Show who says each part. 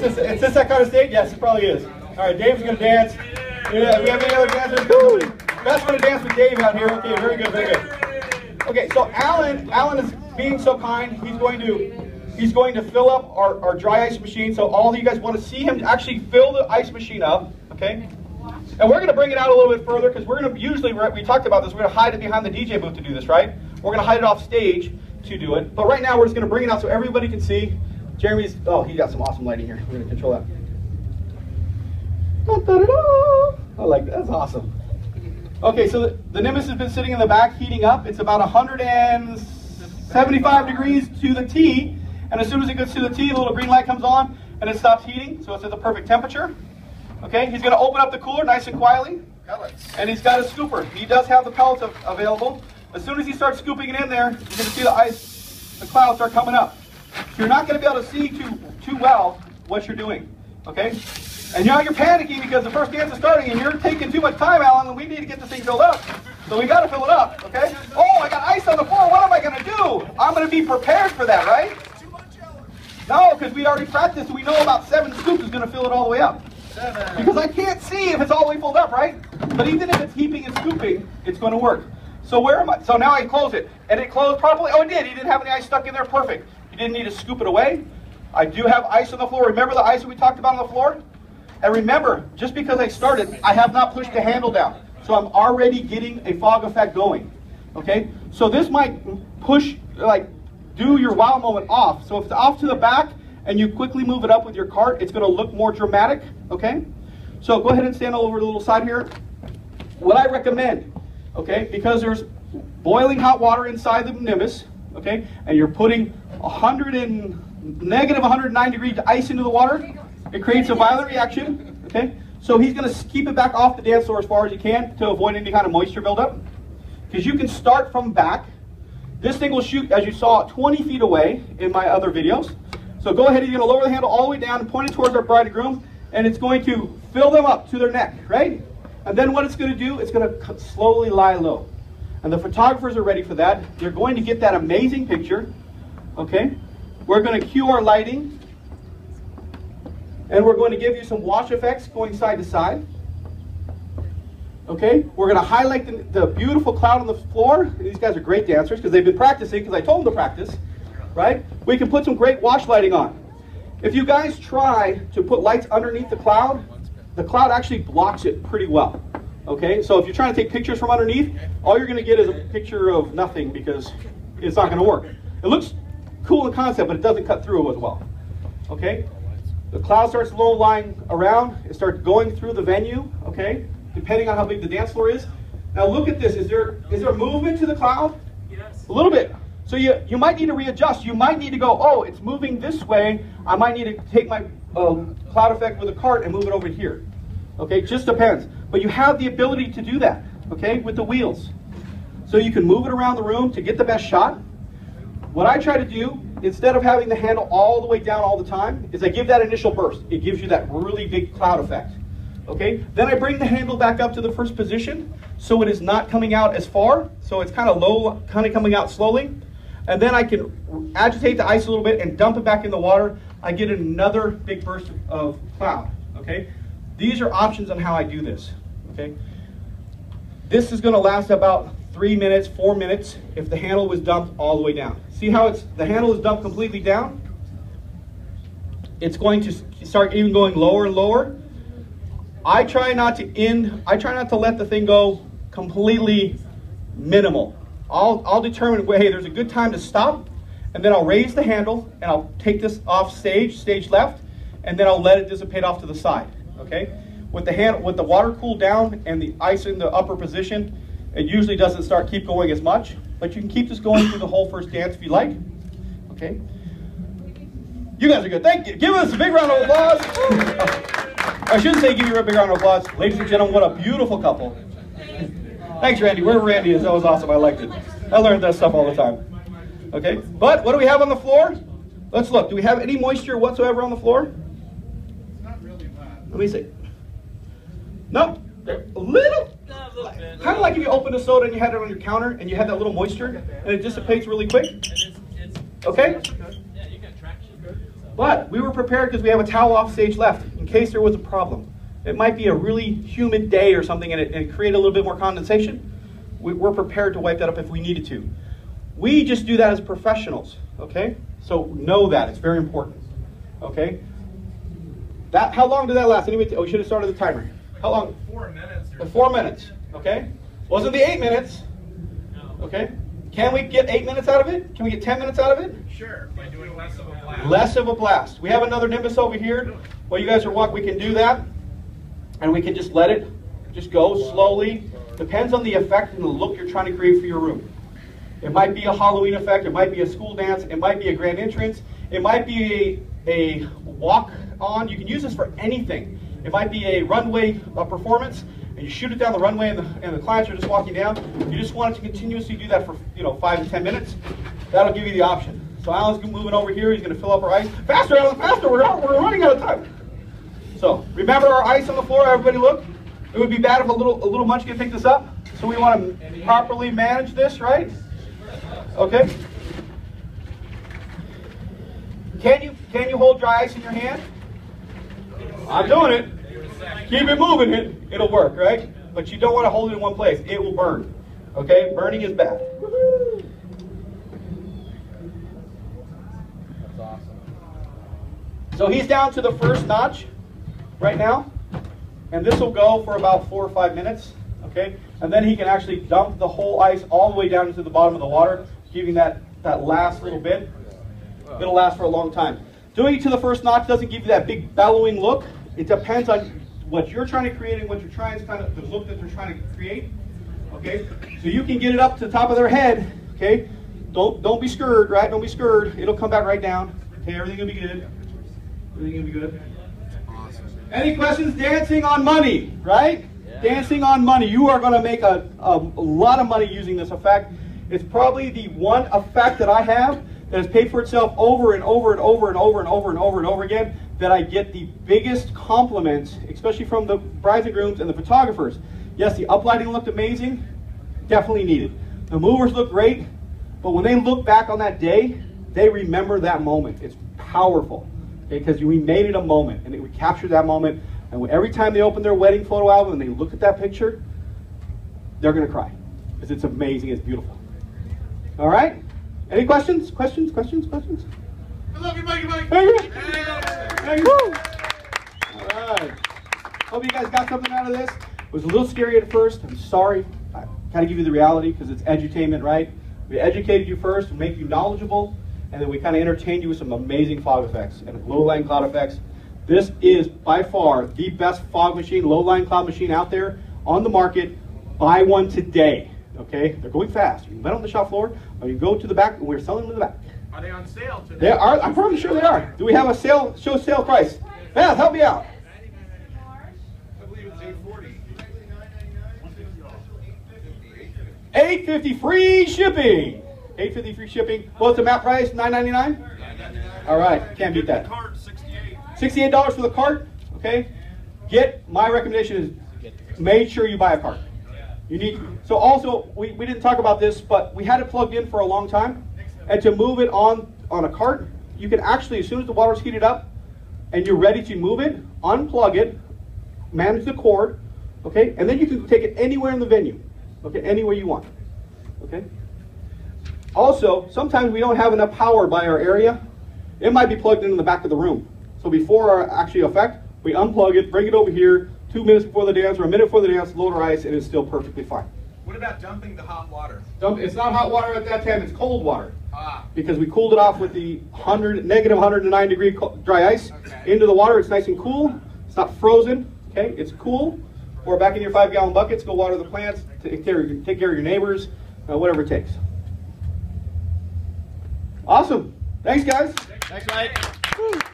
Speaker 1: Is this that kind of stage? Yes, it probably is. All right, Dave's going to dance. Yeah, we have any other dancers? Woo! Best one to dance with Dave out here. Okay, very good, very good. Okay, so Alan is being so kind. He's going to fill up our dry ice machine. So all of you guys want to see him actually fill the ice machine up, okay? And we're going to bring it out a little bit further because we're going to usually, we talked about this, we're going to hide it behind the DJ booth to do this, right? We're going to hide it off stage to do it. But right now we're just going to bring it out so everybody can see. Jeremy's, oh, he got some awesome lighting here. We're going to control that. I like that. That's awesome. Okay, so the Nimbus has been sitting in the back heating up. It's about 175 degrees to the T. And as soon as it gets to the T, the little green light comes on and it stops heating. So it's at the perfect temperature. Okay, he's going to open up the cooler nice and quietly. Pellets. And he's got a scooper. He does have the pellets available. As soon as he starts scooping it in there, you're going to see the clouds start coming up. So you're not going to be able to see too well what you're doing. Okay? And now you're panicking because the first dance is starting and you're taking too much time, Alan, and we need to get this thing filled up. So we got to fill it up, okay? Oh, I got ice on the floor. What am I going to do? I'm going to be prepared for that, right? No, because we already practiced and we know about 7 scoops is going to fill it all the way up. 7. Because I can't see if it's all the way filled up, right? But even if it's heaping and scooping, it's going to work. So where am I? So now I close it. And it closed properly. Oh, it did. He didn't have any ice stuck in there. Perfect. You didn't need to scoop it away. I do have ice on the floor. Remember the ice that we talked about on the floor? And remember, just because I started, I have not pushed the handle down. So I'm already getting a fog effect going. Okay? So this might push, like, do your wow moment off. So if it's off to the back and you quickly move it up with your cart, it's going to look more dramatic. Okay? So go ahead and stand over the little side here. What I recommend, okay, because there's boiling hot water inside the Nimbus, okay, and you're putting negative 109 degree ice into the water, it creates a violent reaction, okay? So he's going to keep it back off the dance floor as far as he can to avoid any kind of moisture buildup. Because you can start from back. This thing will shoot, as you saw, 20 feet away in my other videos. So go ahead, you're going to lower the handle all the way down and point it towards our bride and groom, and it's going to fill them up to their neck, right? And then what it's going to do, it's going to slowly lie low. And the photographers are ready for that. They're going to get that amazing picture, okay? We're going to cue our lighting. And we're going to give you some wash effects going side to side. Okay, we're going to highlight the beautiful cloud on the floor. These guys are great dancers because they've been practicing because I told them to practice, right? We can put some great wash lighting on. If you guys try to put lights underneath the cloud actually blocks it pretty well. Okay, so if you're trying to take pictures from underneath, all you're going to get is a picture of nothing because it's not going to work. It looks cool in concept, but it doesn't cut through as well. Okay? The cloud starts low lying around. It starts going through the venue, okay, depending on how big the dance floor is. Now look at this. Is there movement to the cloud? Yes. A little bit. So you might need to readjust. You might need to go, oh, it's moving this way. I might need to take my cloud effect with a cart and move it over here. Okay, just depends. But you have the ability to do that, okay, with the wheels. So you can move it around the room to get the best shot. What I try to do, instead of having the handle all the way down all the time, is I give that initial burst. It gives you that really big cloud effect. Okay? Then I bring the handle back up to the first position, so it is not coming out as far. So it's kind of low, kind of coming out slowly. And then I can agitate the ice a little bit and dump it back in the water. I get another big burst of cloud. Okay? These are options on how I do this. Okay? This is going to last about 3 minutes, 4 minutes if the handle was dumped all the way down. See how the handle is dumped completely down? It's going to start even going lower and lower. I try not to let the thing go completely minimal. I'll determine, hey, there's a good time to stop, and then I'll raise the handle and I'll take this off stage left, and then I'll let it dissipate off to the side. Okay? With the water cooled down and the ice in the upper position, it usually doesn't keep going as much, but you can keep this going through the whole first dance if you like. Okay? You guys are good. Thank you. Give us a big round of applause. I shouldn't say give you a big round of applause. Ladies and gentlemen, what a beautiful couple. Thanks, Randy. Wherever Randy is, that was awesome. I liked it. I learned that stuff all the time. Okay? But what do we have on the floor? Let's look. Do we have any moisture whatsoever on the floor?
Speaker 2: Not really bad.
Speaker 1: Let me see. Nope. A little. Kind of like if you opened a soda and you had it on your counter and you had that little moisture and it dissipates really quick. Okay?
Speaker 3: Yeah, you got traction.
Speaker 1: But we were prepared because we have a towel off stage left in case there was a problem. It might be a really humid day or something and it create a little bit more condensation. We're prepared to wipe that up if we needed to. We just do that as professionals, okay? So know that, it's very important, okay? How long did that last? Anyway, we should have started the timer. How long?
Speaker 2: 4 minutes.
Speaker 1: 4 minutes, okay? Wasn't the 8 minutes, okay? Can we get 8 minutes out of it? Can we get 10 minutes out of it?
Speaker 2: Sure, by doing less of a blast.
Speaker 1: Less of a blast. We have another Nimbus over here. While you guys are walking, we can do that. And we can just let it just go slowly. Depends on the effect and the look you're trying to create for your room. It might be a Halloween effect. It might be a school dance. It might be a grand entrance. It might be a walk on. You can use this for anything. It might be a runway performance, and you shoot it down the runway, and the clients are just walking down. You just want it to continuously do that for 5 to 10 minutes. That'll give you the option. So Alan's moving over here. He's going to fill up our ice. Faster, Alan, faster! We're running out of time. So remember our ice on the floor. Everybody look. It would be bad if a little munchkin picked this up. So we want to properly manage this, right? Okay. Can you hold dry ice in your hand? I'm doing it. Keep it moving. It'll work, right? But you don't want to hold it in one place. It will burn. Okay? Burning is bad.
Speaker 2: That's awesome.
Speaker 1: So he's down to the first notch right now. And this will go for about 4 or 5 minutes. Okay? And then he can actually dump the whole ice all the way down into the bottom of the water, giving that last little bit. It'll last for a long time. Doing it to the first notch doesn't give you that big bellowing look. It depends on what you're trying to create and what you're trying, kind of the look that they're trying to create. Okay, so you can get it up to the top of their head. Okay, don't be scared, right? Don't be scared. It'll come back right down. Okay, everything will be good. Everything will be good.
Speaker 2: Awesome.
Speaker 1: Any questions? Dancing on money, right? Yeah. Dancing on money. You are going to make a lot of money using this effect. It's probably the one effect that I have that has paid for itself over and over and over and over and over and over and over again, that I get the biggest compliments, especially from the brides and grooms and the photographers. Yes, the uplighting looked amazing, definitely needed. The movers look great, but when they look back on that day, they remember that moment. It's powerful, okay, because we made it a moment, and we captured that moment, and every time they open their wedding photo album and they look at that picture, they're going to cry, because it's amazing, it's beautiful. All right? Any questions? Questions?
Speaker 2: I love you, Mikey.
Speaker 1: Thank you. Thank you. All right. Hope you guys got something out of this. It was a little scary at first. I'm sorry. I kind of give you the reality because it's edutainment, right? We educated you first to make you knowledgeable, and then we kind of entertained you with some amazing fog effects and low-lying cloud effects. This is by far the best fog machine, low-lying cloud machine out there on the market. Buy one today. Okay, they're going fast. You can buy them on the shop floor, or you can go to the back, and we're selling them in the back.
Speaker 2: Are they on sale today?
Speaker 1: They are. I'm probably sure they are. Do we have a sale? Show sale price. Beth, help me out.
Speaker 2: I believe it's $840.
Speaker 1: $850 free shipping. $850 free shipping. What's the map price? $9.99. All right, can't beat that.
Speaker 2: Cart
Speaker 1: $68. $68 for the cart. Okay. My recommendation is make sure you buy a cart. You need. So also, we didn't talk about this, but we had it plugged in for a long time. And to move it on a cart, you can actually, as soon as the water's heated up and you're ready to move it, unplug it, manage the cord, okay? And then you can take it anywhere in the venue, okay? Anywhere you want, okay? Also, sometimes we don't have enough power by our area. It might be plugged in the back of the room. So before our actual effect, we unplug it, bring it over here, 2 minutes before the dance or a minute before the dance, load our ice, and it's still perfectly fine.
Speaker 2: What about dumping the hot water?
Speaker 1: It's not hot water at that time, it's cold water.
Speaker 2: Ah.
Speaker 1: Because we cooled it off with the negative 109 degree dry ice into the water. It's nice and cool. It's not frozen, okay? It's cool. Pour back in your 5-gallon buckets, go water the plants, take care of your neighbors, whatever it takes. Awesome. Thanks, guys.
Speaker 2: Thanks, Mike.